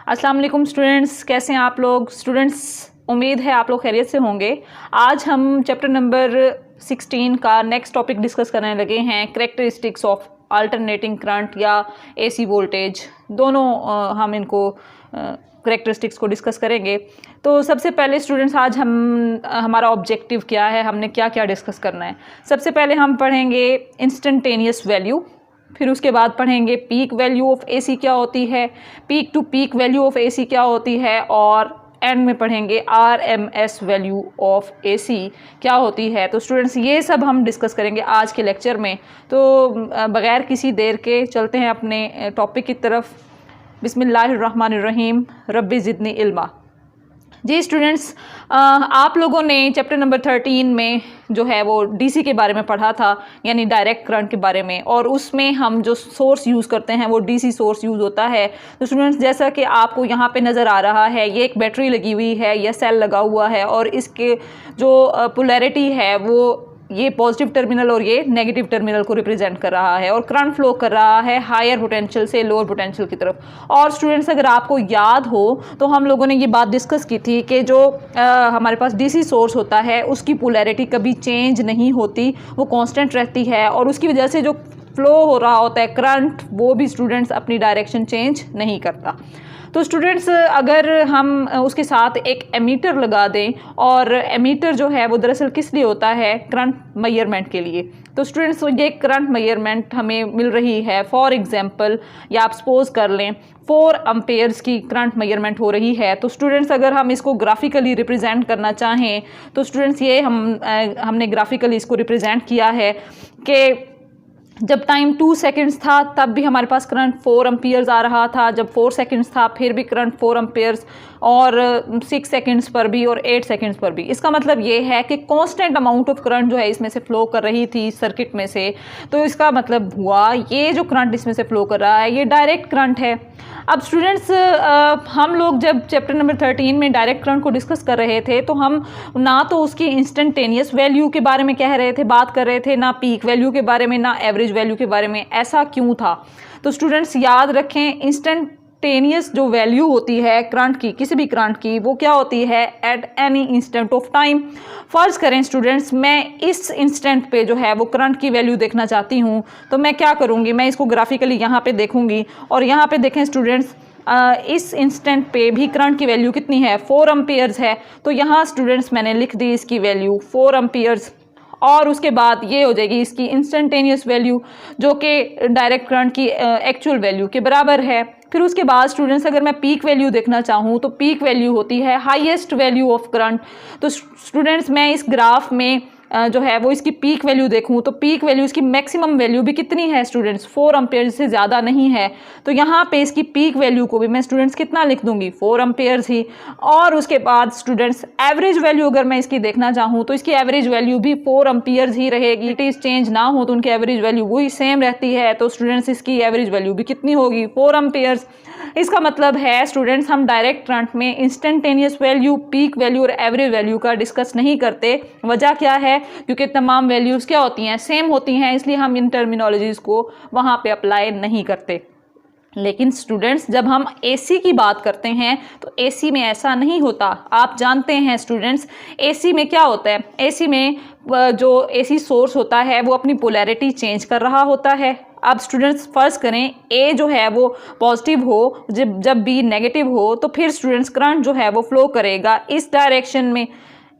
अस्सलाम वालेकुम स्टूडेंट्स, कैसे हैं आप लोग। स्टूडेंट्स, उम्मीद है आप लोग खैरियत से होंगे। आज हम चैप्टर नंबर 16 का नेक्स्ट टॉपिक डिस्कस करने लगे हैं, करैक्टरिस्टिक्स ऑफ अल्टरनेटिंग करंट या एसी वोल्टेज। दोनों हम इनको करैक्टरिस्टिक्स को डिस्कस करेंगे। तो सबसे पहले स्टूडेंट्स, आज हमारा ऑब्जेक्टिव क्या है, हमने क्या क्या डिस्कस करना है। सबसे पहले हम पढ़ेंगे इंस्टेंटेनियस वैल्यू, फिर उसके बाद पढ़ेंगे पीक वैल्यू ऑफ एसी क्या होती है, peak to peak value of AC क्या होती है, और एंड में पढ़ेंगे आरएमएस वैल्यू ऑफ एसी क्या होती है। तो स्टूडेंट्स, ये सब हम डिस्कस करेंगे आज के लेक्चर में। तो बग़ैर किसी देर के चलते हैं अपने टॉपिक की तरफ। बिस्मिल्लाहिर्रहमानिर्रहीम, रब्बी ज़िदनी इल्मा। जी स्टूडेंट्स, आप लोगों ने चैप्टर नंबर 13 में जो है वो डीसी के बारे में पढ़ा था, यानी डायरेक्ट करंट के बारे में, और उसमें हम जो सोर्स यूज़ करते हैं वो डीसी सोर्स यूज़ होता है। तो स्टूडेंट्स, जैसा कि आपको यहाँ पे नज़र आ रहा है, ये एक बैटरी लगी हुई है, यह सेल लगा हुआ है, और इसके जो पोलैरिटी है वो ये पॉजिटिव टर्मिनल और ये नेगेटिव टर्मिनल को रिप्रेजेंट कर रहा है, और करंट फ्लो कर रहा है हायर पोटेंशियल से लोअर पोटेंशियल की तरफ। और स्टूडेंट्स, अगर आपको याद हो तो हम लोगों ने ये बात डिस्कस की थी कि जो हमारे पास डीसी सोर्स होता है उसकी पोलैरिटी कभी चेंज नहीं होती, वो कांस्टेंट रहती है, और उसकी वजह से जो फ्लो हो रहा होता है करंट, वो भी स्टूडेंट्स अपनी डायरेक्शन चेंज नहीं करता। तो स्टूडेंट्स, अगर हम उसके साथ एक एमीटर लगा दें, और एमीटर जो है वो दरअसल किस लिए होता है, करंट मेजरमेंट के लिए। तो स्टूडेंट्स, ये करंट मेजरमेंट हमें मिल रही है, फॉर एग्जांपल, या आप सपोज कर लें 4 एम्पेयर्स की करंट मेजरमेंट हो रही है। तो स्टूडेंट्स, अगर हम इसको ग्राफिकली रिप्रेजेंट करना चाहें तो स्टूडेंट्स, ये हमने ग्राफिकली इसको रिप्रेजेंट किया है कि जब टाइम 2 सेकेंड्स था तब भी हमारे पास करंट 4 एम्पियर्स आ रहा था, जब 4 सेकेंड्स था फिर भी करंट 4 एम्पियर्स, और 6 सेकेंड्स पर भी और 8 सेकेंड्स पर भी। इसका मतलब ये है कि कांस्टेंट अमाउंट ऑफ करंट जो है इसमें से फ्लो कर रही थी सर्किट में से। तो इसका मतलब हुआ ये जो करंट इसमें से फ्लो कर रहा है ये डायरेक्ट करंट है। अब स्टूडेंट्स, हम लोग जब चैप्टर नंबर 13 में डायरेक्ट करंट को डिस्कस कर रहे थे तो हम ना तो उसकी इंस्टेंटेनियस वैल्यू के बारे में कह रहे थे, बात कर रहे थे, ना पीक वैल्यू के बारे में, ना एवरेज वैल्यू के बारे में। ऐसा क्यों था? तो स्टूडेंट्स, याद रखें, इंस्टेंटेनियस जो वैल्यू होती है करंट की, किसी भी करंट की, वो क्या होती है, eight any instant of time. फ़र्ज़ करें स्टूडेंट्स, मैं इस इंस्टेंट पे जो है वो करंट की वैल्यू देखना चाहती हूँ, तो मैं क्या करूँगी, मैं इसको ग्राफिकली यहाँ पे देखूँगी, और यहाँ पे देखें स्टूडेंट्स, इस इंस्टेंट पे भी करंट की वैल्यू कितनी है, 4 एम्पियर्स है। तो यहाँ स्टूडेंट्स मैंने लिख दी इसकी वैल्यू 4 एम्पियर्स, और उसके बाद ये हो जाएगी इसकी इंस्टेंटेनियस वैल्यू, जो कि डायरेक्ट करंट की एक्चुअल वैल्यू के बराबर है। फिर उसके बाद स्टूडेंट्स, अगर मैं पीक वैल्यू देखना चाहूँ तो पीक वैल्यू होती है हाईएस्ट वैल्यू ऑफ करंट। तो स्टूडेंट्स, मैं इस ग्राफ में जो है वो इसकी पीक वैल्यू देखूँ तो पीक वैल्यू, इसकी मैक्सिमम वैल्यू भी कितनी है स्टूडेंट्स, 4 एम्पेयर से ज़्यादा नहीं है। तो यहाँ पे इसकी पीक वैल्यू को भी मैं स्टूडेंट्स कितना लिख दूंगी, 4 एम्पेयर्स ही। और उसके बाद स्टूडेंट्स, एवरेज वैल्यू अगर मैं इसकी देखना चाहूँ तो इसकी एवरेज वैल्यू भी 4 एम्पेयर्स ही रहेगी। इट इज़ चेंज ना हो तो उनकी एवरेज वैल्यू वही सेम रहती है। तो स्टूडेंट्स, इसकी एवरेज वैल्यू भी कितनी होगी, 4 एम्पेयर्स। इसका मतलब है स्टूडेंट्स, हम डायरेक्ट करंट में इंस्टेंटेनियस वैल्यू, पीक वैल्यू और एवरेज वैल्यू का डिस्कस नहीं करते। वजह क्या है? क्योंकि तमाम वैल्यूज़ क्या होती हैं, सेम होती हैं, इसलिए हम इन टर्मिनोलॉजीज़ को वहाँ पे अप्लाई नहीं करते। लेकिन स्टूडेंट्स, जब हम एसी की बात करते हैं तो एसी में ऐसा नहीं होता। आप जानते हैं स्टूडेंट्स, एसी में क्या होता है, एसी में जो एसी सोर्स होता है वो अपनी पोलैरिटी चेंज कर रहा होता है। अब स्टूडेंट्स, फर्ज करें ए जो है वो पॉजिटिव हो, जब बी नेगेटिव हो, तो फिर स्टूडेंट्स करंट जो है वो फ्लो करेगा इस डायरेक्शन में,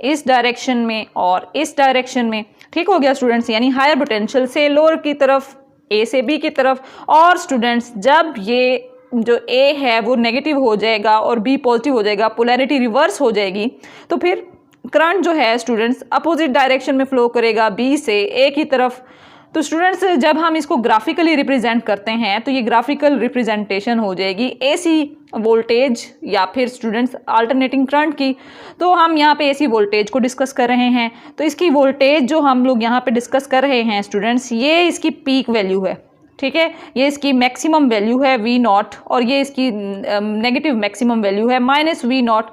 इस डायरेक्शन में और इस डायरेक्शन में। ठीक हो गया स्टूडेंट्स, यानी हायर पोटेंशियल से लोअर की तरफ, ए से बी की तरफ। और स्टूडेंट्स, जब ये जो ए है वो नेगेटिव हो जाएगा और बी पॉजिटिव हो जाएगा, पोलैरिटी रिवर्स हो जाएगी, तो फिर करंट जो है स्टूडेंट्स अपोजिट डायरेक्शन में फ्लो करेगा, बी से ए की तरफ। तो स्टूडेंट्स, जब हम इसको ग्राफिकली रिप्रेजेंट करते हैं तो ये ग्राफिकल रिप्रेजेंटेशन हो जाएगी एसी वोल्टेज या फिर स्टूडेंट्स अल्टरनेटिंग करंट की। तो हम यहाँ पे एसी वोल्टेज को डिस्कस कर रहे हैं, तो इसकी वोल्टेज जो हम लोग यहाँ पे डिस्कस कर रहे हैं स्टूडेंट्स, ये इसकी पीक वैल्यू है। ठीक है, ये इसकी मैक्सिमम वैल्यू है V0, और ये इसकी नेगेटिव मैक्सिमम वैल्यू है -V0।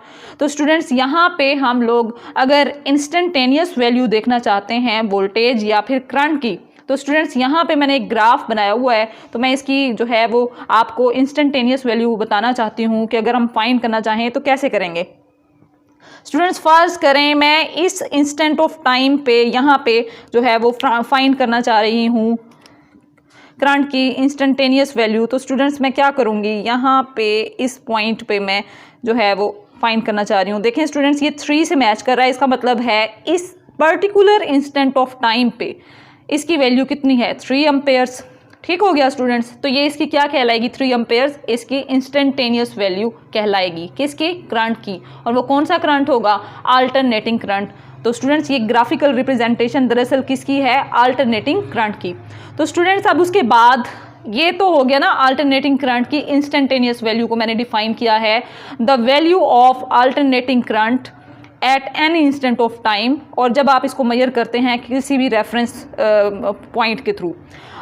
तो स्टूडेंट्स, यहाँ पे हम लोग अगर इंस्टेंटेनियस वैल्यू देखना चाहते हैं वोल्टेज या फिर करंट की, तो स्टूडेंट्स यहाँ पे मैंने एक ग्राफ बनाया हुआ है, तो मैं इसकी जो है वो आपको इंस्टेंटेनियस वैल्यू बताना चाहती हूँ कि अगर हम फाइंड करना चाहें तो कैसे करेंगे। स्टूडेंट्स फर्स्ट करें, मैं इस इंस्टेंट ऑफ टाइम पे यहाँ पे जो है वो फाइंड करना चाह रही हूँ करंट की इंस्टेंटेनियस वैल्यू। तो स्टूडेंट्स मैं क्या करूँगी, यहाँ पे इस पॉइंट पे मैं जो है वो फाइंड करना चाह रही हूँ। देखें स्टूडेंट्स ये 3 से मैच कर रहा है, इसका मतलब है इस पर्टिकुलर इंस्टेंट ऑफ टाइम पे इसकी वैल्यू कितनी है, 3 एम्पेयर्स। ठीक हो गया स्टूडेंट्स, तो ये इसकी क्या कहलाएगी, 3 एम्पेयर्स इसकी इंस्टेंटेनियस वैल्यू कहलाएगी, किसकी, करंट की। और वो कौन सा करंट होगा, अल्टरनेटिंग करंट। तो स्टूडेंट्स ये ग्राफिकल रिप्रेजेंटेशन दरअसल किसकी है, अल्टरनेटिंग करंट की। तो स्टूडेंट्स अब उसके बाद ये तो हो गया ना अल्टरनेटिंग करंट की इंस्टेंटेनियस वैल्यू को मैंने डिफाइन किया है, the value of alternating current eight any instant of time. और जब आप इसको मेजर करते हैं किसी भी रेफरेंस पॉइंट के थ्रू।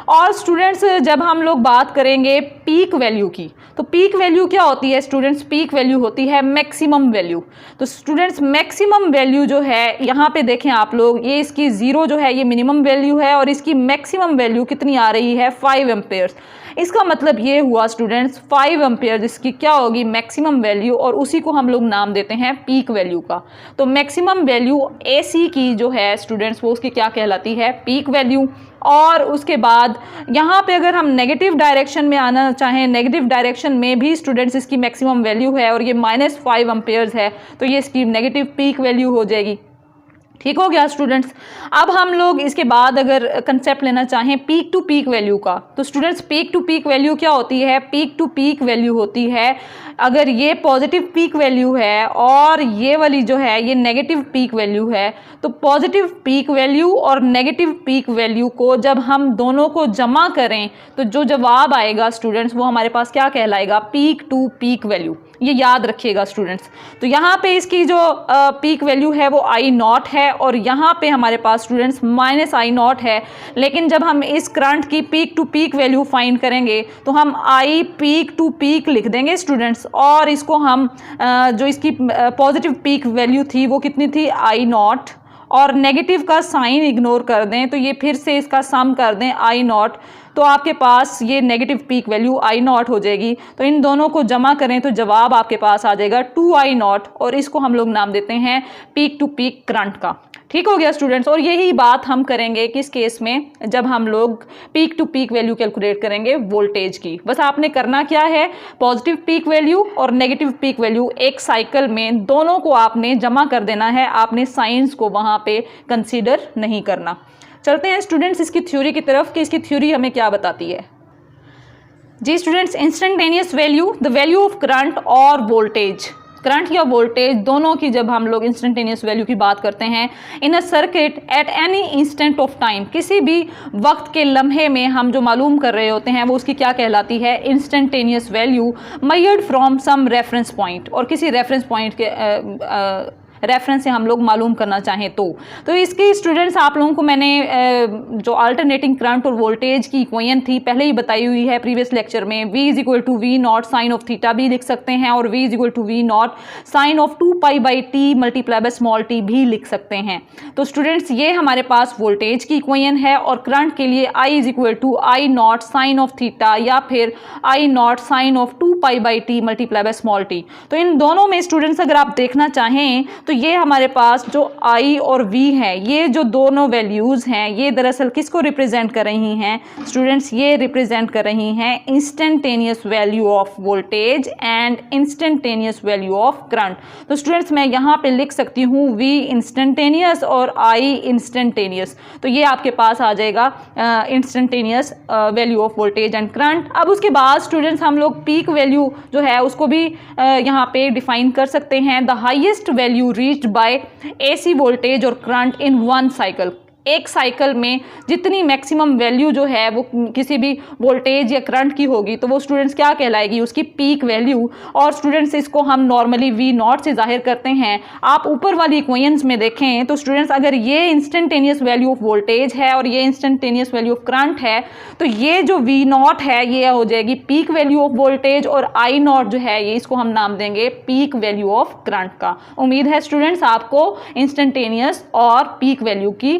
और स्टूडेंट्स जब हम लोग बात करेंगे पीक वैल्यू की, तो पीक वैल्यू क्या होती है स्टूडेंट्स, पीक वैल्यू होती है मैक्सिमम वैल्यू। तो स्टूडेंट्स मैक्सिमम वैल्यू जो है यहाँ पे देखें आप लोग, ये इसकी 0 जो है ये मिनिमम वैल्यू है और इसकी मैक्सिमम वैल्यू कितनी आ रही है, 5 एम्पेयर्स। इसका मतलब ये हुआ स्टूडेंट्स 5 एम्पेयर जिसकी क्या होगी मैक्सिमम वैल्यू, और उसी को हम लोग नाम देते हैं पीक वैल्यू का। तो मैक्सिमम वैल्यू AC की जो है स्टूडेंट्स वो उसकी क्या कहलाती है, पीक वैल्यू। और उसके बाद यहाँ पे अगर हम नेगेटिव डायरेक्शन में आना चाहें, नेगेटिव डायरेक्शन में भी स्टूडेंट्स इसकी मैक्सिमम वैल्यू है और ये -5 एम्पेयर्स है, तो ये इसकी नेगेटिव पीक वैल्यू हो जाएगी। ठीक हो गया स्टूडेंट्स। अब हम लोग इसके बाद अगर कंसेप्ट लेना चाहें पीक टू पीक वैल्यू का, तो students peak to peak value क्या होती है, पीक टू पीक वैल्यू होती है अगर ये पॉजिटिव पीक वैल्यू है और ये वाली जो है ये नेगेटिव पीक वैल्यू है, तो पॉजिटिव पीक वैल्यू और नेगेटिव पीक वैल्यू को जब हम दोनों को जमा करें तो जो जवाब आएगा स्टूडेंट्स वो हमारे पास क्या कहलाएगा, पीक टू पीक वैल्यू। ये याद रखिएगा स्टूडेंट्स। तो यहाँ पे इसकी जो पीक वैल्यू है वो I0 है और यहाँ पे हमारे पास स्टूडेंट्स -I0 है। लेकिन जब हम इस करंट की peak to peak value find करेंगे तो हम I पीक टू पीक लिख देंगे स्टूडेंट्स, और इसको हम जो इसकी पॉजिटिव पीक वैल्यू थी वो कितनी थी, I0, और नेगेटिव का साइन इग्नोर कर दें तो ये फिर से इसका सम कर दें I0, तो आपके पास ये नेगेटिव पीक वैल्यू I0 हो जाएगी। तो इन दोनों को जमा करें तो जवाब आपके पास आ जाएगा 2I0, और इसको हम लोग नाम देते हैं पीक टू पीक करंट का। ठीक हो गया स्टूडेंट्स। और यही बात हम करेंगे किस केस में, जब हम लोग peak to peak value calculate करेंगे वोल्टेज की। बस आपने करना क्या है, पॉजिटिव पीक वैल्यू और नेगेटिव पीक वैल्यू एक साइकिल में दोनों को आपने जमा कर देना है, आपने साइंस को वहाँ पे कंसीडर नहीं करना। चलते हैं स्टूडेंट्स इसकी थ्योरी की तरफ कि इसकी थ्योरी हमें क्या बताती है। जी students, instantaneous value, the value of current और वोल्टेज, करंट या वोल्टेज दोनों की जब हम लोग इंस्टेंटेनियस वैल्यू की बात करते हैं in a circuit at any instant of time, किसी भी वक्त के लम्हे में हम जो मालूम कर रहे होते हैं वो उसकी क्या कहलाती है, instantaneous value measured from some reference point, और किसी रेफरेंस पॉइंट के रेफरेंस से हम लोग मालूम करना चाहें तो इसके स्टूडेंट्स आप लोगों को मैंने जो अल्टरनेटिंग करंट और वोल्टेज की इक्वेशन थी पहले ही बताई हुई है प्रीवियस लेक्चर में। V = V0 sine of theta भी लिख सकते हैं और V = V0 sine of 2π/t multiply by small t भी लिख सकते हैं। तो स्टूडेंट्स ये हमारे पास वोल्टेज की इक्वेशन है और करंट के लिए I = I0 sine of theta या फिर I0 sine of 2π/t multiply by small t। तो इन दोनों में स्टूडेंट्स अगर आप देखना चाहें तो ये हमारे पास जो I और V है, ये जो दोनों वैल्यूज़ हैं ये दरअसल किसको रिप्रेजेंट कर रही हैं स्टूडेंट्स, ये रिप्रेजेंट कर रही हैं instantaneous value of voltage and instantaneous value of current. तो स्टूडेंट्स मैं यहाँ पे लिख सकती हूँ V इंस्टेंटेनियस और I इंस्टेंटेनियस, तो ये आपके पास आ जाएगा instantaneous value of voltage and current. अब उसके बाद स्टूडेंट्स हम लोग पीक वैल्यू जो है उसको भी यहाँ पे डिफाइन कर सकते हैं, the highest value reached by AC voltage और करंट in one cycle। एक साइकिल में जितनी मैक्सिमम वैल्यू जो है वो किसी भी वोल्टेज या करंट की होगी तो वो स्टूडेंट्स क्या कहलाएगी, उसकी पीक वैल्यू। और स्टूडेंट्स इसको हम नॉर्मली V0 से जाहिर करते हैं। आप ऊपर वाली इक्वेशंस में देखें तो स्टूडेंट्स अगर ये इंस्टेंटेनियस वैल्यू ऑफ वोल्टेज है और ये इंस्टेंटेनियस वैल्यू ऑफ करंट है तो ये जो V0 है ये हो जाएगी पीक वैल्यू ऑफ वोल्टेज और I0 जो है ये इसको हम नाम देंगे पीक वैल्यू ऑफ करंट का। उम्मीद है स्टूडेंट्स आपको इंस्टेंटेनियस और पीक वैल्यू की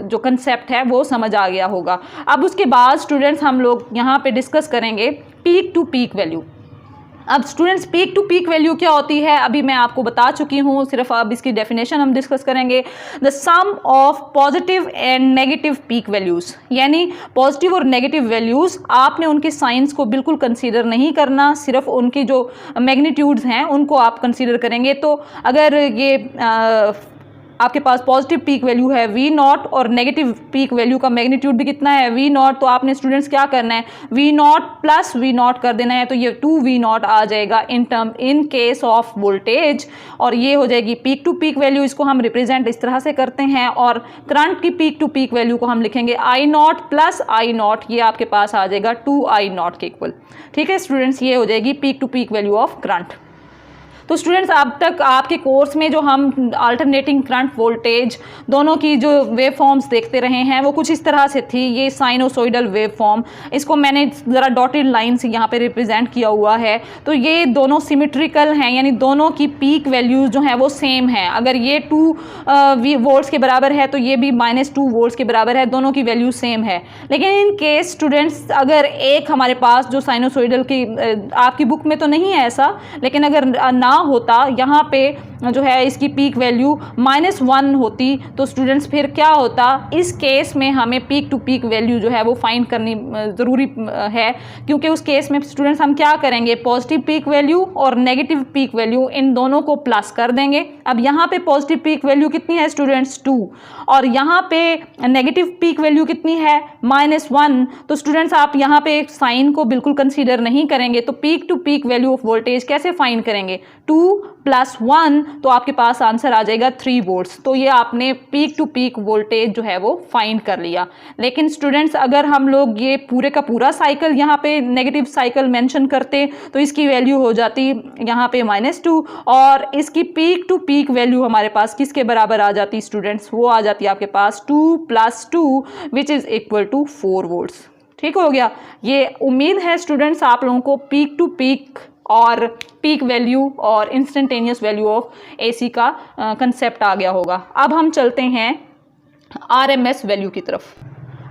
जो कंसेप्ट है वो समझ आ गया होगा। अब उसके बाद स्टूडेंट्स हम लोग यहाँ पे डिस्कस करेंगे पीक टू पीक वैल्यू। अब students peak to peak value क्या होती है अभी मैं आपको बता चुकी हूँ, सिर्फ अब इसकी डेफिनेशन हम डिस्कस करेंगे। The sum of positive and negative peak values, यानी पॉजिटिव और नेगेटिव वैल्यूज़ आपने उनके साइंस को बिल्कुल कंसीडर नहीं करना, सिर्फ उनकी जो मैग्नीट्यूड्स हैं उनको आप कंसीडर करेंगे। तो अगर ये आपके पास पॉजिटिव पीक वैल्यू है V0 और नेगेटिव पीक वैल्यू का मैग्नीट्यूड भी कितना है V0, तो आपने स्टूडेंट्स क्या करना है V0 प्लस V0 कर देना है, तो ये 2V0 आ जाएगा इन केस ऑफ वोल्टेज, और ये हो जाएगी पीक टू पीक वैल्यू। इसको हम रिप्रेजेंट इस तरह से करते हैं, और करंट की पीक टू पीक वैल्यू को हम लिखेंगे I0 प्लस I0, ये आपके पास आ जाएगा 2I0 के इक्वल। ठीक है स्टूडेंट्स, ये हो जाएगी peak to peak value of current. तो स्टूडेंट्स अब तक आपके कोर्स में जो हम अल्टरनेटिंग करंट वोल्टेज दोनों की जो वेव फॉर्म्स देखते रहे हैं वो कुछ इस तरह से थी। ये साइनोसॉइडल वेव फॉर्म, इसको मैंने ज़रा डॉटेड लाइन से यहाँ पे रिप्रेजेंट किया हुआ है। तो ये दोनों सिमेट्रिकल हैं, यानी दोनों की पीक वैल्यूज़ जो हैं वो सेम हैं। अगर ये 2 वोल्ट्स के बराबर है तो ये भी -2 वोल्ट्स के बराबर है, दोनों की वैल्यू सेम है। लेकिन इन केस स्टूडेंट्स अगर एक हमारे पास जो साइनोसॉइडल की आपकी बुक में तो नहीं है ऐसा, लेकिन अगर ना होता यहाँ पे जो है इसकी पीक वैल्यू -1 होती तो स्टूडेंट्स फिर क्या होता, इस केस में हमें पीक टू पीक वैल्यू जो है वो फाइंड करनी ज़रूरी है, क्योंकि उस केस में स्टूडेंट्स हम क्या करेंगे पॉजिटिव पीक वैल्यू और नेगेटिव पीक वैल्यू इन दोनों को प्लस कर देंगे। अब यहाँ पे पॉजिटिव पीक वैल्यू कितनी है स्टूडेंट्स 2, और यहाँ पे नेगेटिव पीक वैल्यू कितनी है -1, तो स्टूडेंट्स आप यहाँ पे एक साइन को बिल्कुल कंसीडर नहीं करेंगे, तो peak to peak value of voltage कैसे फाइंड करेंगे 2 + 1, तो आपके पास आंसर आ जाएगा 3 वोल्ट्स। तो ये आपने पीक टू पीक वोल्टेज जो है वो फाइंड कर लिया। लेकिन स्टूडेंट्स अगर हम लोग ये पूरे का पूरा साइकिल यहाँ पे नेगेटिव साइकिल मेंशन करते तो इसकी वैल्यू हो जाती यहाँ पे -2, और इसकी पीक टू पीक वैल्यू हमारे पास किसके बराबर आ जाती स्टूडेंट्स, वो आ जाती है आपके पास 2 + 2 which is equal to 4 volts. ठीक हो गया। ये उम्मीद है स्टूडेंट्स आप लोगों को पीक टू पीक और पीक वैल्यू और इंस्टेंटेनियस वैल्यू ऑफ एसी का कंसेप्ट आ गया होगा। अब हम चलते हैं आरएमएस वैल्यू की तरफ।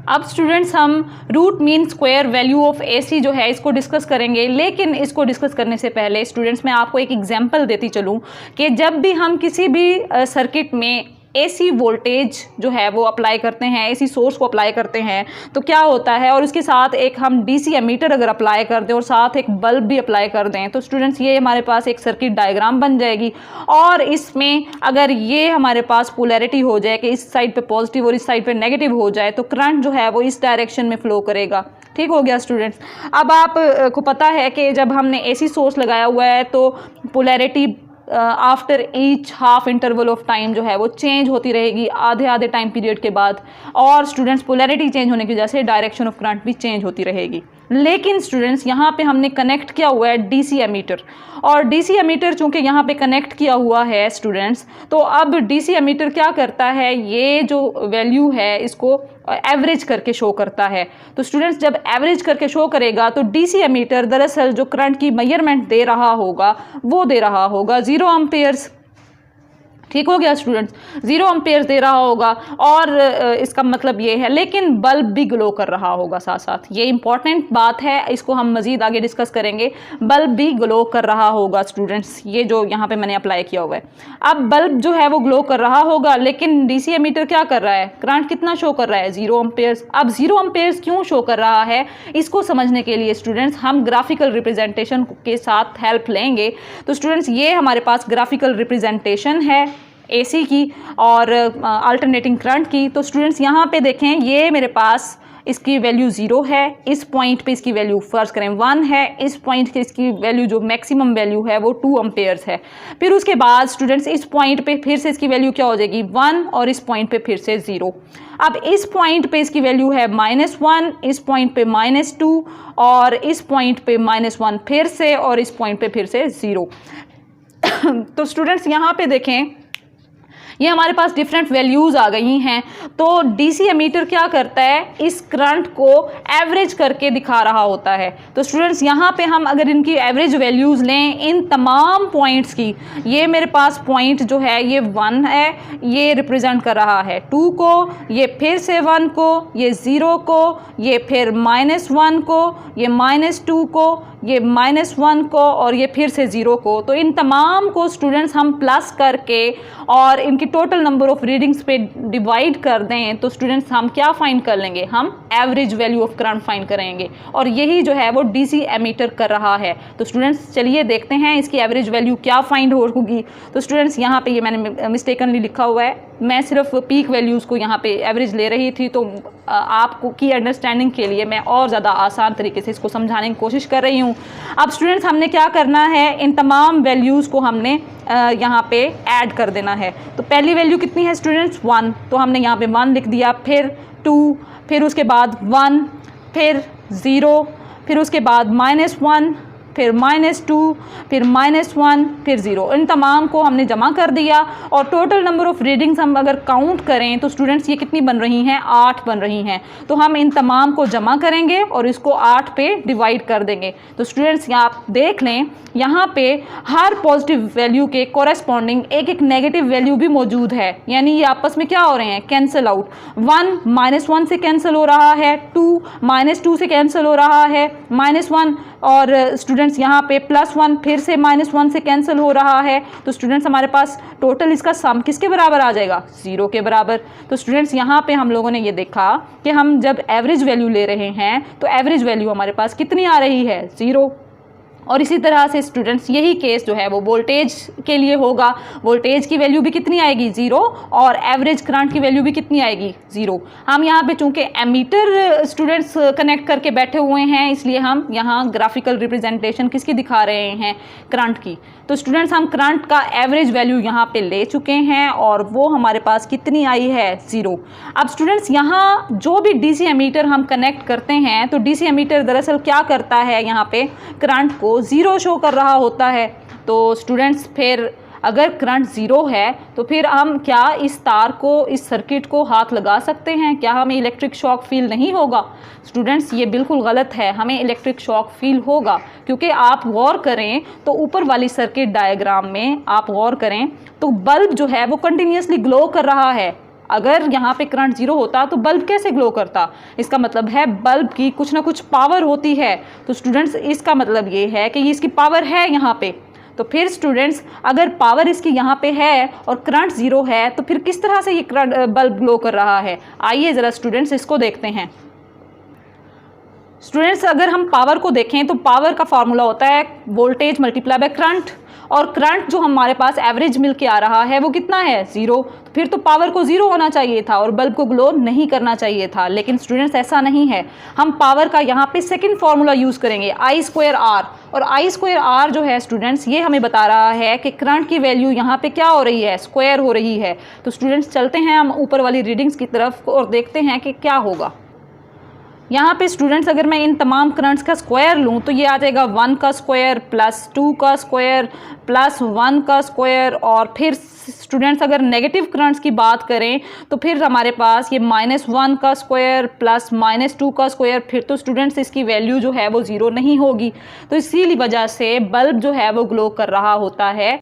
अब स्टूडेंट्स हम root mean square value of AC जो है इसको डिस्कस करेंगे, लेकिन इसको डिस्कस करने से पहले स्टूडेंट्स मैं आपको एक एग्जांपल देती चलूँ कि जब भी हम किसी भी सर्किट में एसी वोल्टेज जो है वो अप्लाई करते हैं, एसी सोर्स को अप्लाई करते हैं, तो क्या होता है, और उसके साथ एक हम डीसी एमीटर अगर अप्लाई कर दें और साथ एक बल्ब भी अप्लाई कर दें, तो स्टूडेंट्स ये हमारे पास एक सर्किट डायग्राम बन जाएगी। और इसमें अगर ये हमारे पास पोलैरिटी हो जाए कि इस साइड पे पॉजिटिव और इस साइड पे नेगेटिव हो जाए, तो करंट जो है वो इस डायरेक्शन में फ्लो करेगा। ठीक हो गया स्टूडेंट्स। अब आप को पता है कि जब हमने एसी सोर्स लगाया हुआ है तो polarity after each half interval of time जो है वो चेंज होती रहेगी आधे आधे टाइम पीरियड के बाद, और स्टूडेंट्स पोलैरिटी चेंज होने की वजह से डायरेक्शन ऑफ करंट भी चेंज होती रहेगी। लेकिन स्टूडेंट्स यहाँ पे हमने कनेक्ट किया हुआ है डीसी एमीटर, और डीसी एमीटर चूंकि यहाँ पे कनेक्ट किया हुआ है स्टूडेंट्स, तो अब डीसी एमीटर क्या करता है, ये जो वैल्यू है इसको एवरेज करके शो करता है। तो स्टूडेंट्स जब एवरेज करके शो करेगा तो डीसी एमीटर दरअसल जो करंट की मेजरमेंट दे रहा होगा वो दे रहा होगा 0 एम्पेयर्स। ठीक हो गया स्टूडेंट्स, 0 एम्पेयर दे रहा होगा, और इसका मतलब ये है, लेकिन बल्ब भी ग्लो कर रहा होगा साथ साथ। ये इंपॉर्टेंट बात है, इसको हम मज़ीद आगे डिस्कस करेंगे। बल्ब भी ग्लो कर रहा होगा स्टूडेंट्स, ये जो यहाँ पे मैंने अप्लाई किया हुआ है। अब बल्ब जो है वो ग्लो कर रहा होगा, लेकिन डीसी एमीटर क्या कर रहा है, करंट कितना शो कर रहा है 0 एम्पेयर्स। अब 0 एम्पेयर्स क्यों शो कर रहा है, इसको समझने के लिए स्टूडेंट्स हम ग्राफिकल रिप्रेजेंटेशन के साथ हेल्प लेंगे। तो स्टूडेंट्स ये हमारे पास ग्राफिकल रिप्रेजेंटेशन है एसी की और अल्टरनेटिंग करंट की। तो स्टूडेंट्स यहाँ पे देखें, ये मेरे पास इसकी वैल्यू 0 है, इस पॉइंट पे इसकी वैल्यू फर्ज करें 1 है, इस पॉइंट पे इसकी वैल्यू जो मैक्सिमम वैल्यू है वो 2 एम्पेयर्स है। फिर उसके बाद स्टूडेंट्स इस पॉइंट पे फिर से इसकी वैल्यू क्या हो जाएगी 1, और इस पॉइंट पे फिर से 0। अब इस पॉइंट पे इसकी वैल्यू है -1, इस पॉइंट पे -2, और इस पॉइंट पे -1 फिर से, और इस पॉइंट पे फिर से 0। तो स्टूडेंट्स यहाँ पे देखें, ये हमारे पास डिफरेंट वैल्यूज़ आ गई हैं। तो डीसी एमीटर क्या करता है, इस करंट को एवरेज करके दिखा रहा होता है। तो स्टूडेंट्स यहाँ पे हम अगर इनकी एवरेज वैल्यूज़ लें इन तमाम पॉइंट्स की, ये मेरे पास पॉइंट जो है ये 1 है, ये रिप्रेजेंट कर रहा है 2 को, ये फिर से 1 को, ये 0 को, ये फिर -1 को, ये -2 को, ये -1 को और ये फिर से 0 को। तो इन तमाम को स्टूडेंट्स हम प्लस करके और इनकी टोटल नंबर ऑफ रीडिंग्स पे डिवाइड कर दें तो स्टूडेंट्स हम क्या फाइंड कर लेंगे, हम average value of current find करेंगे। और यही जो है वो डीसी एमीटर कर रहा है। तो स्टूडेंट्स चलिए देखते हैं इसकी एवरेज वैल्यू क्या फाइंड होगी। तो स्टूडेंट्स यहाँ पे ये मैंने मिस्टेकनली लिखा हुआ है, मैं सिर्फ पीक वैल्यूज़ को यहाँ पे एवरेज ले रही थी। तो आपको की अंडरस्टैंडिंग के लिए मैं और ज़्यादा आसान तरीके से इसको समझाने की कोशिश कर रही हूँ। अब स्टूडेंट्स हमने क्या करना है, इन तमाम वैल्यूज़ को हमने यहाँ पे ऐड कर देना है। तो पहली वैल्यू कितनी है स्टूडेंट्स 1, तो हमने यहाँ पे 1 लिख दिया, फिर 2, फिर उसके बाद 1, फिर 0, फिर उसके बाद -1, फिर -2, फिर -1, फिर 0। इन तमाम को हमने जमा कर दिया और टोटल नंबर ऑफ़ रीडिंग्स हम अगर काउंट करें तो स्टूडेंट्स ये कितनी बन रही हैं, 8 बन रही हैं। तो हम इन तमाम को जमा करेंगे और इसको 8 पे डिवाइड कर देंगे। तो स्टूडेंट्स यहाँ आप देख लें, यहाँ पे हर पॉजिटिव वैल्यू के कोरेस्पॉन्डिंग एक एक नेगेटिव वैल्यू भी मौजूद है, यानी ये आपस में क्या हो रहे हैं, कैंसिल आउट। 1 -1 से कैंसिल हो रहा है, 2 -2 से कैंसिल हो रहा है, -1 और स्टूडेंट्स यहाँ पे +1 फिर से -1 से कैंसिल हो रहा है। तो स्टूडेंट्स हमारे पास टोटल इसका सम किसके बराबर आ जाएगा, 0 के बराबर। तो स्टूडेंट्स यहाँ पे हम लोगों ने ये देखा कि हम जब एवरेज वैल्यू ले रहे हैं तो एवरेज वैल्यू हमारे पास कितनी आ रही है, 0। और इसी तरह से स्टूडेंट्स यही केस जो है वो वोल्टेज के लिए होगा। वोल्टेज की वैल्यू भी कितनी आएगी, 0, और एवरेज करंट की वैल्यू भी कितनी आएगी, 0। हम यहाँ पे चूंकि एमीटर स्टूडेंट्स कनेक्ट करके बैठे हुए हैं इसलिए हम यहाँ ग्राफिकल रिप्रेजेंटेशन किसकी दिखा रहे हैं, करंट की। तो स्टूडेंट्स हम करंट का एवरेज वैल्यू यहाँ पे ले चुके हैं और वो हमारे पास कितनी आई है, 0। अब स्टूडेंट्स यहाँ जो भी डीसी एमीटर हम कनेक्ट करते हैं तो डीसी एमीटर दरअसल क्या करता है, यहाँ पे करंट को 0 शो कर रहा होता है। तो स्टूडेंट्स फिर अगर करंट 0 है तो फिर हम क्या इस तार को, इस सर्किट को हाथ लगा सकते हैं, क्या हमें इलेक्ट्रिक शॉक फील नहीं होगा? स्टूडेंट्स ये बिल्कुल गलत है, हमें इलेक्ट्रिक शॉक फील होगा। क्योंकि आप गौर करें तो ऊपर वाली सर्किट डायग्राम में आप गौर करें तो बल्ब जो है वो कंटिन्यूसली ग्लो कर रहा है। अगर यहाँ पे करंट 0 होता तो बल्ब कैसे ग्लो करता, इसका मतलब है बल्ब की कुछ ना कुछ पावर होती है। तो स्टूडेंट्स इसका मतलब ये है कि इसकी पावर है यहाँ पे। तो फिर स्टूडेंट्स अगर पावर इसकी यहाँ पे है और करंट 0 है तो फिर किस तरह से ये करंट बल्ब ग्लो कर रहा है, आइए ज़रा स्टूडेंट्स इसको देखते हैं। स्टूडेंट्स अगर हम पावर को देखें तो पावर का फार्मूला होता है वोल्टेज मल्टीप्लाई बाय करंट, और करंट जो हमारे पास एवरेज मिल के आ रहा है वो कितना है, 0। तो फिर तो पावर को 0 होना चाहिए था और बल्ब को ग्लो नहीं करना चाहिए था। लेकिन स्टूडेंट्स ऐसा नहीं है, हम पावर का यहाँ पे सेकंड फार्मूला यूज़ करेंगे, I²R। और I²R जो है स्टूडेंट्स ये हमें बता रहा है कि करंट की वैल्यू यहाँ पे क्या हो रही है, स्क्वायर हो रही है। तो स्टूडेंट्स चलते हैं हम ऊपर वाली रीडिंग्स की तरफ और देखते हैं कि क्या होगा। यहाँ पे स्टूडेंट्स अगर मैं इन तमाम करंट्स का स्क्वायर लूँ तो ये आ जाएगा 1 का स्क्वायर प्लस 2 का स्क्वायर प्लस 1 का स्क्वायर। और फिर स्टूडेंट्स अगर नेगेटिव करंट्स की बात करें तो फिर हमारे पास ये -1 का स्क्वायर प्लस -2 का स्क्वायर। फिर तो स्टूडेंट्स इसकी वैल्यू जो है वो 0 नहीं होगी। तो इसी वजह से बल्ब जो है वो ग्लो कर रहा होता है।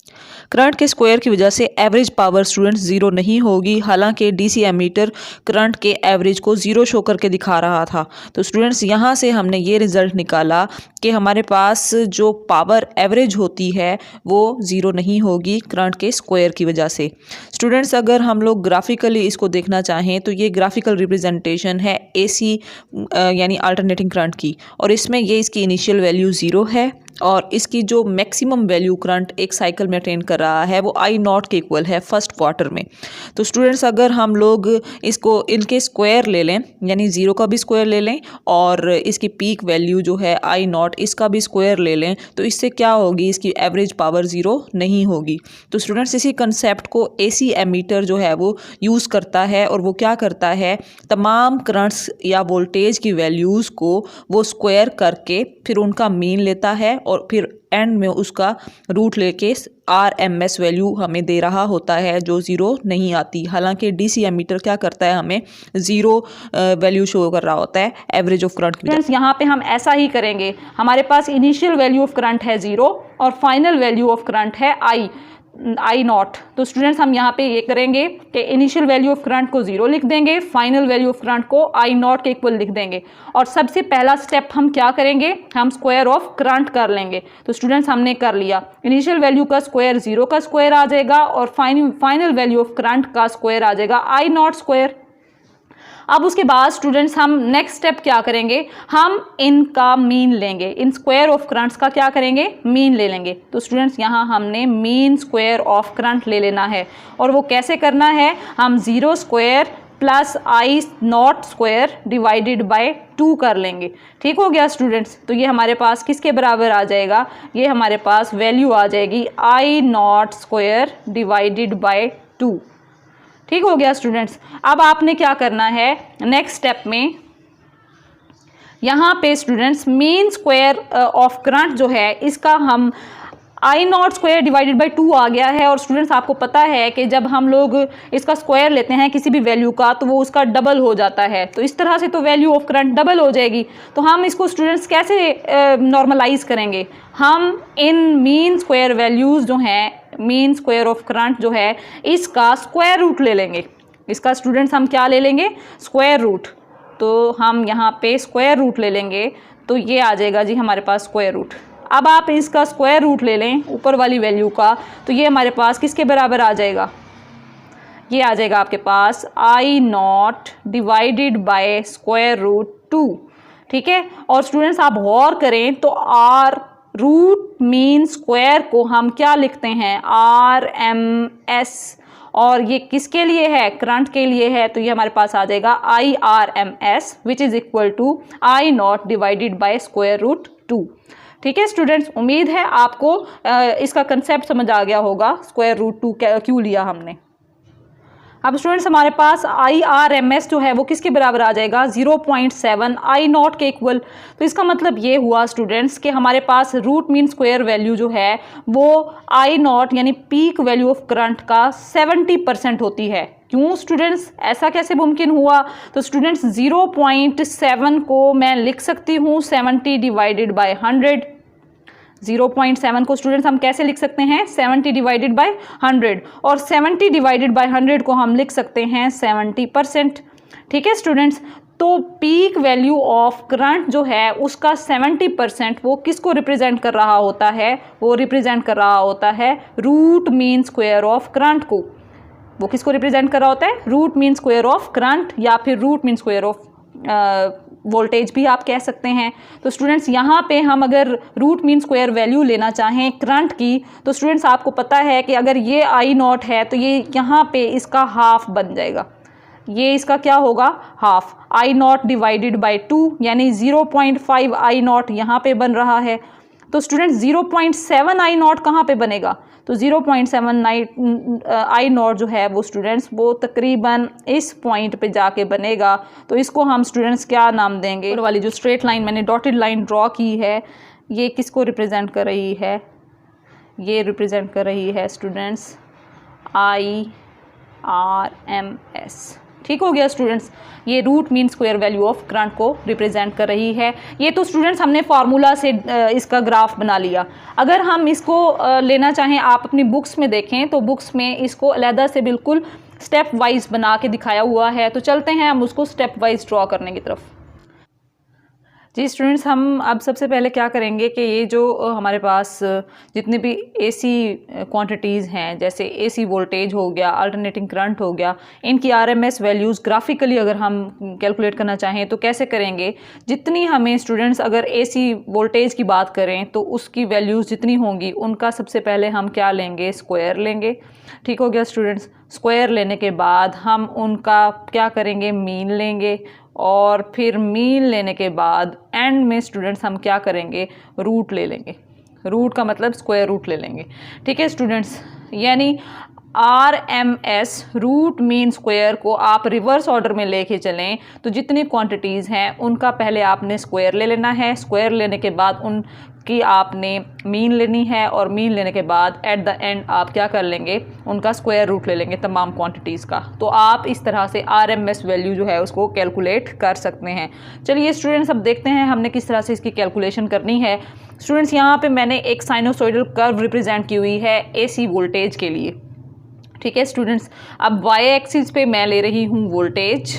करंट के स्क्वायर की वजह से एवरेज पावर स्टूडेंट्स 0 नहीं होगी, हालांकि डीसी एमीटर करंट के एवरेज को 0 शो करके दिखा रहा था। तो स्टूडेंट्स यहाँ से हमने ये रिजल्ट निकाला कि हमारे पास जो पावर एवरेज होती है वो 0 नहीं होगी करंट के स्क्वायर की वजह से। स्टूडेंट्स अगर हम लोग ग्राफिकली इसको देखना चाहें तो ये ग्राफिकल रिप्रेजेंटेशन है एसी यानी अल्टरनेटिंग करंट की, और इसमें ये इसकी इनिशियल वैल्यू 0 है और इसकी जो मैक्सिमम वैल्यू करंट एक साइकिल में अटेन कर रहा है वो I0 के इक्वल है फर्स्ट क्वार्टर में। तो स्टूडेंट्स अगर हम लोग इसको इनके स्क्वायर ले लें, यानी 0 का भी स्क्वायर ले लें और इसकी पीक वैल्यू जो है I0 इसका भी स्क्वायर ले लें, तो इससे क्या होगी, इसकी एवरेज पावर 0 नहीं होगी। तो स्टूडेंट्स इसी कंसेप्ट को एसी एमीटर जो है वो यूज़ करता है और वो क्या करता है, तमाम करंट्स या वोल्टेज की वैल्यूज़ को वो स्क्वायर करके फिर उनका मीन लेता है और फिर एंड में उसका रूट लेके RMS वैल्यू हमें दे रहा होता है जो ज़ीरो नहीं आती। हालांकि DC एमीटर क्या करता है, हमें ज़ीरो वैल्यू शो कर रहा होता है एवरेज ऑफ करंट। फ्रेंड्स यहाँ पे हम ऐसा ही करेंगे, हमारे पास इनिशियल वैल्यू ऑफ करंट है 0 और फाइनल वैल्यू ऑफ करंट है आई नॉट। तो स्टूडेंट्स हम यहाँ पे ये करेंगे कि इनिशियल वैल्यू ऑफ करंट को 0 लिख देंगे, फाइनल वैल्यू ऑफ करंट को आई नॉट के इक्वल लिख देंगे और सबसे पहला स्टेप हम क्या करेंगे, हम स्क्वायर ऑफ करंट कर लेंगे। तो स्टूडेंट्स हमने कर लिया, इनिशियल वैल्यू का स्क्वायर 0 का स्क्वायर आ जाएगा और फाइनल वैल्यू ऑफ करंट का स्क्वायर आ जाएगा आई नॉट स्क्वायर। अब उसके बाद स्टूडेंट्स हम नेक्स्ट स्टेप क्या करेंगे, हम इनका मीन लेंगे, इन स्क्वायर ऑफ करंट्स का क्या करेंगे, मीन ले लेंगे। तो स्टूडेंट्स यहाँ हमने मीन स्क्वायर ऑफ करंट ले लेना है और वो कैसे करना है, हम 0 square plus I not square divided by 2 कर लेंगे। ठीक हो गया स्टूडेंट्स। तो ये हमारे पास किसके बराबर आ जाएगा, ये हमारे पास वैल्यू आ जाएगी आई नॉट स्क्वायर डिवाइडेड बाय 2। ठीक हो गया स्टूडेंट्स। अब आपने क्या करना है, नेक्स्ट स्टेप में यहाँ पे students mean square of current जो है इसका हम आई नॉट स्क्वायर डिवाइडेड बाई 2 आ गया है। और स्टूडेंट्स आपको पता है कि जब हम लोग इसका स्क्वायर लेते हैं किसी भी वैल्यू का तो वो उसका डबल हो जाता है, तो इस तरह से तो वैल्यू ऑफ करंट डबल हो जाएगी। तो हम इसको स्टूडेंट्स कैसे नॉर्मलाइज करेंगे, हम इन मीन स्क्वायर वैल्यूज़ जो हैं, मीन स्क्वायर ऑफ करंट जो है इसका स्क्वायर रूट ले लेंगे। इसका स्टूडेंट्स हम क्या ले लेंगे, स्क्वायर रूट। तो हम यहाँ पे स्क्वायर रूट ले लेंगे तो ये आ जाएगा जी हमारे पास स्क्वायर रूट। अब आप इसका स्क्वायर रूट ले लें ऊपर वाली वैल्यू का, तो ये हमारे पास किसके बराबर आ जाएगा, ये आ जाएगा आपके पास I naught divided by square root 2। ठीक है। और स्टूडेंट्स आप गौर करें तो आर रूट मीन स्क्वायर को हम क्या लिखते हैं, RMS, और ये किसके लिए है, करंट के लिए है। तो ये हमारे पास आ जाएगा IRMS which is equal to I naught divided by square root 2। ठीक है स्टूडेंट्स, उम्मीद है आपको इसका कंसेप्ट समझ आ गया होगा, स्क्वायर रूट 2 क्यों लिया हमने। अब स्टूडेंट्स हमारे पास IRMS जो है वो किसके बराबर आ जाएगा, 0.7 आई नॉट के इक्वल। तो इसका मतलब ये हुआ स्टूडेंट्स कि हमारे पास रूट मीन स्क्वायर वैल्यू जो है वो आई नॉट यानी पीक वैल्यू ऑफ करंट का 70% होती है। क्यों स्टूडेंट्स, ऐसा कैसे मुमकिन हुआ, तो स्टूडेंट्स 0.7 को मैं लिख सकती हूँ 70 डिवाइडेड बाय 100। 0.7 को स्टूडेंट्स हम कैसे लिख सकते हैं, 70 डिवाइडेड बाय 100, और 70 डिवाइडेड बाय 100 को हम लिख सकते हैं 70%। ठीक है स्टूडेंट्स, तो पीक वैल्यू ऑफ करंट जो है उसका 70% वो किसको रिप्रेजेंट कर रहा होता है, वो रिप्रेजेंट कर रहा होता है root mean square of current को। वो किसको रिप्रेजेंट कर रहा होता है, root mean square of current या फिर root mean square of voltage भी आप कह सकते हैं। तो स्टूडेंट्स यहाँ पे हम अगर रूट मीन स्क्वायर वैल्यू लेना चाहें करंट की, तो स्टूडेंट्स आपको पता है कि अगर ये आई नॉट है तो ये यहाँ पे इसका हाफ बन जाएगा, ये इसका क्या होगा, half I naught divided by 2, यानी 0.5 आई नॉट यहाँ पे बन रहा है। तो स्टूडेंट्स 0.7 आई नॉट कहाँ पे बनेगा, तो 0.7 आई नॉट जो है वो स्टूडेंट्स वो तकरीबन इस पॉइंट पे जाके बनेगा। तो इसको हम स्टूडेंट्स क्या नाम देंगे, ऊपर वाली जो स्ट्रेट लाइन मैंने डॉटेड लाइन ड्रॉ की है ये किसको रिप्रेजेंट कर रही है, ये रिप्रेजेंट कर रही है स्टूडेंट्स IRMS। ठीक हो गया स्टूडेंट्स, ये root mean square value of current को रिप्रेजेंट कर रही है। ये तो स्टूडेंट्स हमने फार्मूला से इसका ग्राफ बना लिया। अगर हम इसको लेना चाहें, आप अपनी बुक्स में देखें तो बुक्स में इसको अलहदा से बिल्कुल स्टेप वाइज बना के दिखाया हुआ है। तो चलते हैं हम उसको स्टेप वाइज ड्रॉ करने की तरफ। जी स्टूडेंट्स, हम अब सबसे पहले क्या करेंगे कि ये जो हमारे पास जितने भी AC क्वांटिटीज़ हैं, जैसे AC वोल्टेज हो गया, अल्टरनेटिंग करंट हो गया, इनकी RMS वैल्यूज़ ग्राफिकली अगर हम कैलकुलेट करना चाहें तो कैसे करेंगे। जितनी हमें स्टूडेंट्स अगर AC वोल्टेज की बात करें तो उसकी वैल्यूज़ जितनी होंगी उनका सबसे पहले हम क्या लेंगे, स्क्वायर लेंगे। ठीक हो गया स्टूडेंट्स, स्क्वायर लेने के बाद हम उनका क्या करेंगे, मीन लेंगे, और फिर मीन लेने के बाद एंड में स्टूडेंट्स हम क्या करेंगे, रूट ले लेंगे। रूट का मतलब स्क्वायर रूट ले लेंगे। ठीक है स्टूडेंट्स, यानी RMS रूट मीन स्क्वायर को आप रिवर्स ऑर्डर में लेके चलें तो जितनी क्वांटिटीज़ हैं उनका पहले आपने स्क्वायर ले लेना है। स्क्वायर लेने के बाद उनकी आपने मीन लेनी है और मीन लेने के बाद एट द एंड आप क्या कर लेंगे, उनका स्क्वायर रूट ले लेंगे तमाम क्वांटिटीज़ का। तो आप इस तरह से RMS वैल्यू जो है उसको कैलकुलेट कर सकते हैं। चलिए स्टूडेंट्स, अब देखते हैं हमने किस तरह से इसकी कैलकुलेशन करनी है। स्टूडेंट्स, यहाँ पे मैंने एक साइनोसॉइडल कर्व रिप्रेजेंट की हुई है AC वोल्टेज के लिए। ठीक है स्टूडेंट्स, अब y एक्सिस पे मैं ले रही हूँ वोल्टेज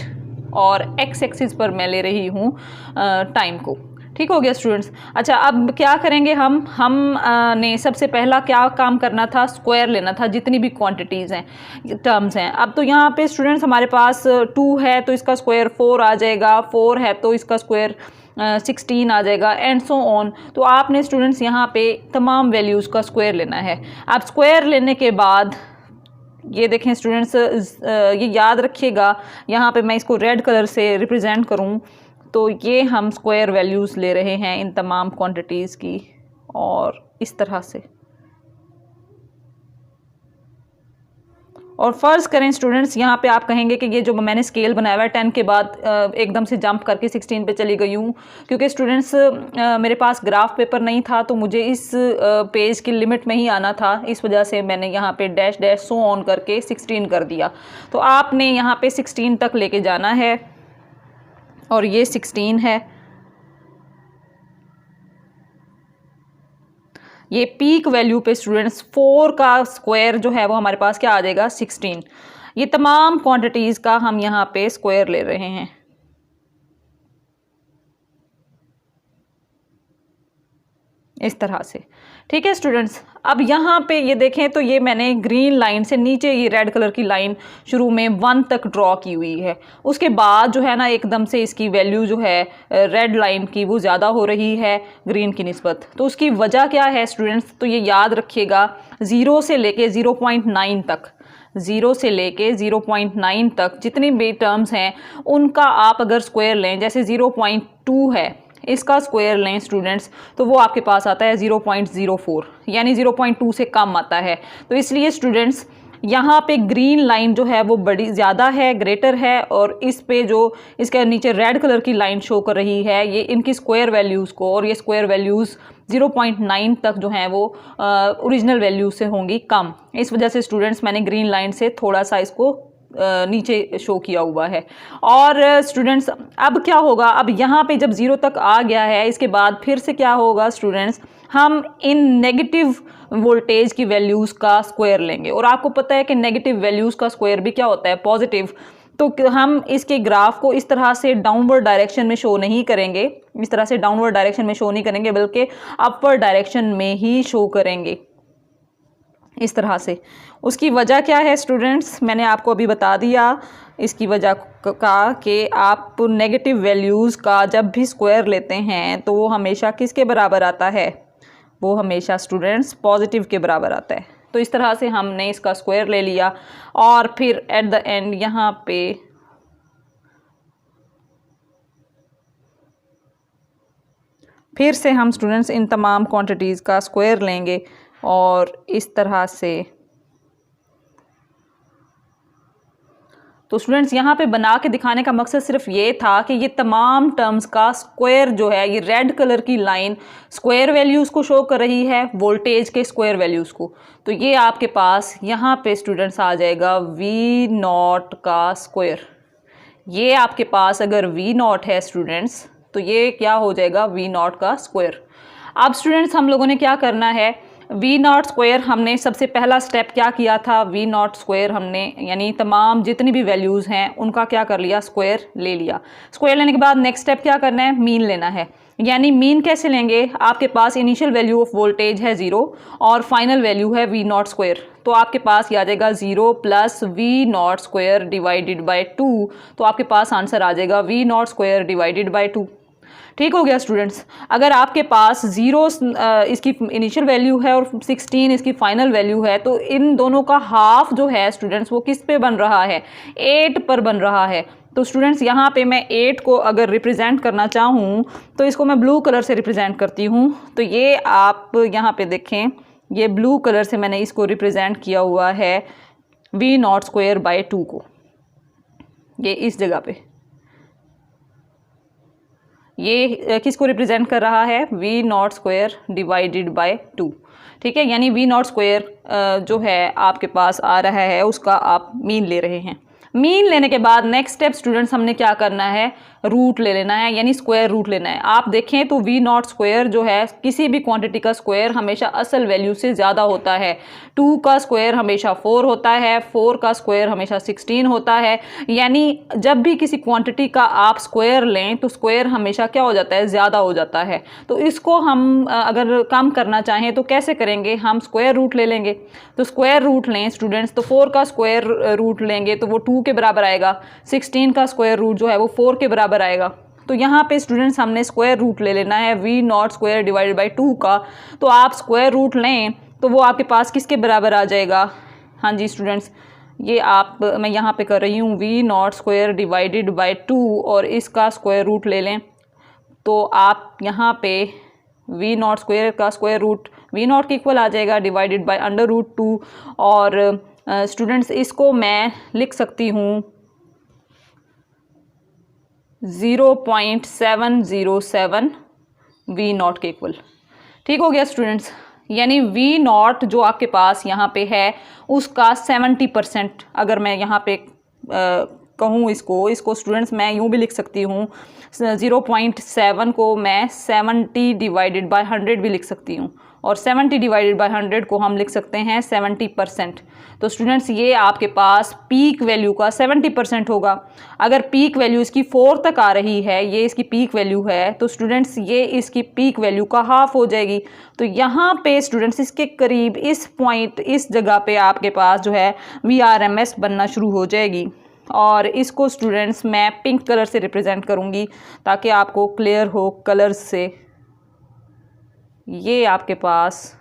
और x एक्सिस पर मैं ले रही हूँ टाइम को। ठीक हो गया स्टूडेंट्स। अच्छा, अब क्या करेंगे हम ने सबसे पहला क्या काम करना था, स्क्वायर लेना था जितनी भी क्वांटिटीज़ हैं, टर्म्स हैं। अब तो यहाँ पे स्टूडेंट्स हमारे पास 2 है तो इसका स्क्वायर 4 आ जाएगा, 4 है तो इसका स्क्वायर 16 आ जाएगा एंड सो ऑन। तो आपने स्टूडेंट्स यहाँ पे तमाम वैल्यूज़ का स्क्वायर लेना है। अब स्क्वायर लेने के बाद ये देखें स्टूडेंट्स, ये याद रखिएगा, यहाँ पे मैं इसको रेड कलर से रिप्रेजेंट करूँ तो ये हम स्क्वायर वैल्यूज़ ले रहे हैं इन तमाम क्वांटिटीज़ की, और इस तरह से। और फ़र्ज़ करें स्टूडेंट्स, यहाँ पे आप कहेंगे कि ये जो मैंने स्केल बनाया हुआ है 10 के बाद एकदम से जंप करके 16 पे चली गई हूँ, क्योंकि स्टूडेंट्स मेरे पास ग्राफ पेपर नहीं था तो मुझे इस पेज की लिमिट में ही आना था। इस वजह से मैंने यहाँ पे डैश डैश सो ऑन करके 16 कर दिया। तो आपने यहाँ पे 16 तक लेके जाना है और ये 16 है। ये पीक वैल्यू पे स्टूडेंट्स 4 का स्क्वायर जो है वो हमारे पास क्या आ जाएगा, 16। ये तमाम क्वांटिटीज़ का हम यहाँ पे स्क्वायर ले रहे हैं। इस तरह से। ठीक है स्टूडेंट्स, अब यहाँ पे ये देखें तो ये मैंने ग्रीन लाइन से नीचे ये रेड कलर की लाइन शुरू में 1 तक ड्रॉ की हुई है। उसके बाद जो है ना एकदम से इसकी वैल्यू जो है रेड लाइन की वो ज़्यादा हो रही है ग्रीन की निस्बत। तो उसकी वजह क्या है स्टूडेंट्स, तो ये याद रखिएगा 0 से लेके 0.9 तक, 0 से लेके 0.9 तक जितनी भी टर्म्स हैं उनका आप अगर स्क्वायर लें, जैसे 0.2 है इसका स्क्वायर लें स्टूडेंट्स तो वो आपके पास आता है 0.04, यानी 0.2 से कम आता है। तो इसलिए स्टूडेंट्स यहाँ पे ग्रीन लाइन जो है वो बड़ी ज़्यादा है, ग्रेटर है, और इस पे जो इसके नीचे रेड कलर की लाइन शो कर रही है ये इनकी स्क्वायर वैल्यूज़ को, और ये स्क्वायर वैल्यूज़ 0.9 तक जो हैं वो ओरिजिनल वैल्यू से होंगी कम। इस वजह से स्टूडेंट्स मैंने ग्रीन लाइन से थोड़ा सा इसको नीचे शो किया हुआ है। और स्टूडेंट्स अब क्या होगा, अब यहाँ पे जब 0 तक आ गया है इसके बाद फिर से क्या होगा स्टूडेंट्स, हम इन नेगेटिव वोल्टेज की वैल्यूज़ का स्क्वायर लेंगे। और आपको पता है कि नेगेटिव वैल्यूज़ का स्क्वायर भी क्या होता है, पॉजिटिव। तो हम इसके ग्राफ को इस तरह से डाउनवर्ड डायरेक्शन में शो नहीं करेंगे, इस तरह से डाउनवर्ड डायरेक्शन में शो नहीं करेंगे, बल्कि अपवर्ड डायरेक्शन में ही शो करेंगे इस तरह से। उसकी वजह क्या है स्टूडेंट्स, मैंने आपको अभी बता दिया इसकी वजह का कि आप नेगेटिव वैल्यूज़ का जब भी स्क्वायर लेते हैं तो वो हमेशा किसके बराबर आता है, वो हमेशा स्टूडेंट्स पॉजिटिव के बराबर आता है। तो इस तरह से हमने इसका स्क्वायर ले लिया और फिर एट द एंड यहाँ पे फिर से हम स्टूडेंट्स इन तमाम क्वांटिटीज़ का स्क्वायर लेंगे और इस तरह से। तो स्टूडेंट्स यहाँ पे बना के दिखाने का मकसद सिर्फ ये था कि ये तमाम टर्म्स का स्क्वायर जो है, ये रेड कलर की लाइन स्क्वायर वैल्यूज़ को शो कर रही है, वोल्टेज के स्क्वायर वैल्यूज़ को। तो ये आपके पास यहाँ पे स्टूडेंट्स आ जाएगा V0 का स्क्वायर। ये आपके पास अगर V0 है स्टूडेंट्स तो ये क्या हो जाएगा, V0 का स्क्वायर। अब स्टूडेंट्स हम लोगों ने क्या करना है, V0 स्क्वायर हमने सबसे पहला स्टेप क्या किया था, V0 स्क्वायर हमने यानी तमाम जितनी भी वैल्यूज़ हैं उनका क्या कर लिया, स्क्वायर ले लिया। स्क्वायर लेने के बाद नेक्स्ट स्टेप क्या करना है, मीन लेना है। यानी मीन कैसे लेंगे, आपके पास इनिशियल वैल्यू ऑफ वोल्टेज है 0 और फाइनल वैल्यू है V0 स्क्वायर। तो आपके पास ये आ जाएगा 0 plus V0 square divided by 2। तो आपके पास आंसर आ जाएगा V0 स्क्वायर डिवाइडेड बाई 2। ठीक हो गया स्टूडेंट्स। अगर आपके पास 0 इसकी इनिशियल वैल्यू है और 16 इसकी फाइनल वैल्यू है तो इन दोनों का हाफ जो है स्टूडेंट्स वो किस पे बन रहा है, 8 पर बन रहा है। तो स्टूडेंट्स यहाँ पे मैं 8 को अगर रिप्रेजेंट करना चाहूँ तो इसको मैं ब्लू कलर से रिप्रेजेंट करती हूँ। तो ये आप यहाँ पे देखें, ये ब्लू कलर से मैंने इसको रिप्रेजेंट किया हुआ है वी नॉट स्क्वायर बाय 2 को, ये इस जगह पे, ये किसको रिप्रेजेंट कर रहा है, V naught square divided by 2, ठीक है। यानी वी नॉट स्क्वायर जो है आपके पास आ रहा है उसका आप मीन ले रहे हैं। मीन लेने के बाद नेक्स्ट स्टेप स्टूडेंट्स हमने क्या करना है, रूट ले लेना है, यानी स्क्वायर रूट लेना है। आप देखें तो वी नॉट स्क्वायर जो है किसी भी क्वांटिटी का स्क्वायर हमेशा असल वैल्यू से ज़्यादा होता है। 2 का स्क्वायर हमेशा 4 होता है, 4 का स्क्वायर हमेशा 16 होता है। यानी जब भी किसी क्वांटिटी का आप स्क्वायर लें तो स्क्वायर हमेशा क्या हो जाता है, ज़्यादा हो जाता है। तो इसको हम अगर कम करना चाहें तो कैसे करेंगे, हम स्क्वायर रूट ले लेंगे। तो स्क्वायर रूट लें स्टूडेंट्स, तो 4 का स्क्वायर रूट लेंगे तो वो 2 के बराबर आएगा, 16 का स्क्वायर रूट जो है वो 4 के बराबर आएगा। तो यहाँ पे स्टूडेंट्स हमने स्क्वायर रूट ले लेना है V naught square divided by 2 का। तो आप स्क्वायर रूट लें तो वो आपके पास किसके बराबर आ जाएगा, हाँ जी स्टूडेंट्स, ये आप मैं यहाँ पे कर रही हूँ V naught square divided by 2 और इसका स्क्वायर रूट ले लें तो आप यहाँ पे वी नॉट स्क्वायर का स्क्वायर रूट वी नॉट के इक्वल आ जाएगा डिवाइडेड बाय अंडर रूट 2। और स्टूडेंट्स इसको मैं लिख सकती हूँ 0.707 वी नॉट के इक्वल। ठीक हो गया स्टूडेंट्स, यानी वी नॉट जो आपके पास यहाँ पे है उसका 70%, अगर मैं यहाँ पे कहूँ इसको स्टूडेंट्स मैं यूँ भी लिख सकती हूँ 0.7 को मैं 70 डिवाइडेड बाय 100 भी लिख सकती हूँ, और 70 डिवाइडेड बाय 100 को हम लिख सकते हैं 70%। तो स्टूडेंट्स ये आपके पास पीक वैल्यू का 70% होगा। अगर पीक वैल्यू इसकी 4 तक आ रही है, ये इसकी पीक वैल्यू है, तो स्टूडेंट्स ये इसकी पीक वैल्यू का हाफ हो जाएगी। तो यहाँ पे स्टूडेंट्स इसके करीब इस पॉइंट इस जगह पे आपके पास जो है VRMS बनना शुरू हो जाएगी। और इसको स्टूडेंट्स मैं पिंक कलर से रिप्रेजेंट करूँगी ताकि आपको क्लियर हो कलर्स से। ये आपके पास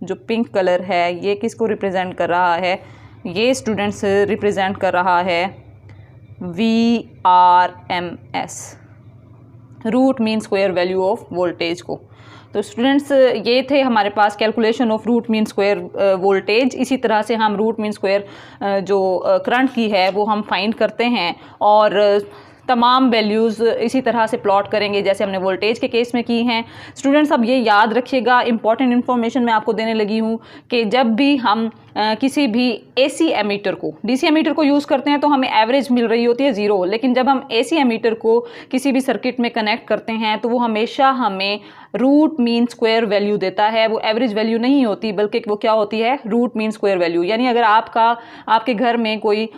जो पिंक कलर है ये किसको रिप्रेजेंट कर रहा है, ये स्टूडेंट्स रिप्रेजेंट कर रहा है VRMS, root mean square value of voltage को। तो स्टूडेंट्स ये थे हमारे पास calculation of root mean square voltage. इसी तरह से हम रूट मीन स्क्वायर जो करंट की है वो हम फाइंड करते हैं और तमाम वैल्यूज़ इसी तरह से प्लॉट करेंगे जैसे हमने वोल्टेज के केस में की हैं। स्टूडेंट्स अब ये याद रखिएगा, इंपॉर्टेंट इन्फॉर्मेशन मैं आपको देने लगी हूँ कि जब भी हम किसी भी AC एमीटर को DC एमीटर को यूज़ करते हैं तो हमें एवरेज मिल रही होती है 0, लेकिन जब हम AC एमीटर को किसी भी सर्किट में कनेक्ट करते हैं तो वो हमेशा हमें रूट मीन स्क्वायर वैल्यू देता है। वो एवरेज वैल्यू नहीं होती बल्कि वो क्या होती है, रूट मीन स्क्वायर वैल्यू। यानी अगर आपके घर में कोई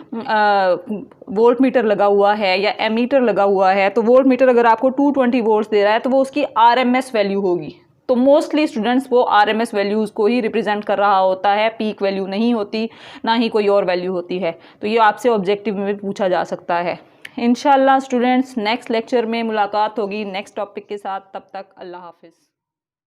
वोल्ट मीटर लगा हुआ है या एमीटर लगा हुआ है तो वोल्ट मीटर अगर आपको 220 वोल्ट्स दे रहा है तो वो उसकी RMS वैल्यू होगी। तो मोस्टली स्टूडेंट्स वो RMS वैल्यूज़ को ही रिप्रेजेंट कर रहा होता है, पीक वैल्यू नहीं होती, ना ही कोई और वैल्यू होती है। तो ये आपसे ऑब्जेक्टिव में भी पूछा जा सकता है। इंशाल्लाह स्टूडेंट्स नेक्स्ट लेक्चर में मुलाकात होगी नेक्स्ट टॉपिक के साथ। तब तक अल्लाह हाफिज़।